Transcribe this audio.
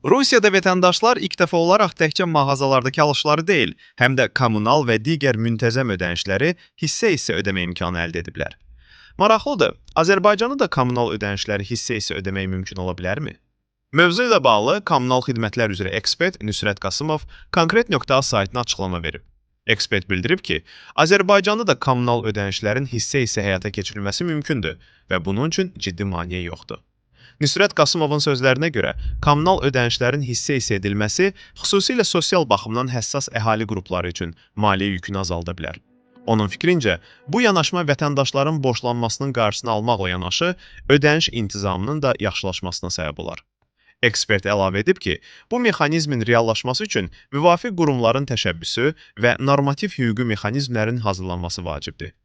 Rusiyada vətəndaşlar ilk dəfə olaraq təkcə mağazalardakı alışları deyil, həm də kommunal və digər müntəzəm ödənişləri hissə-hissə ödəmə imkanı əldə ediblər. Maraqlıdır, Azərbaycanda da kommunal ödənişləri hissə-hissə ödəmək mümkün ola bilərmi? Mövzu ilə bağlı kommunal xidmətlər üzrə ekspert Nüsrət Qasımov konkret.az saytına açıqlama verib. Ekspert bildirib ki, Azərbaycanda da kommunal ödənişlərin hissə-hissə həyata keçirilməsi mümkündür və bunun üçün ciddi maneə yoxdur. Nüsrət Qasımovun sözlərinə görə, kommunal ödənişlərin hissə-hissə edilməsi xüsusilə sosial baxımdan həssas əhali qrupları üçün maliyyə yükünü azalda bilər. Onun fikrincə, bu yanaşma vətəndaşların borclanmasının qarşısını almaqla yanaşı, ödəniş intizamının da yaxşılaşmasına səbəb olar. Ekspert əlavə edib ki, bu mexanizmin reallaşması üçün müvafiq qurumların təşəbbüsü və normativ hüquqi mexanizmlərin hazırlanması vacibdir.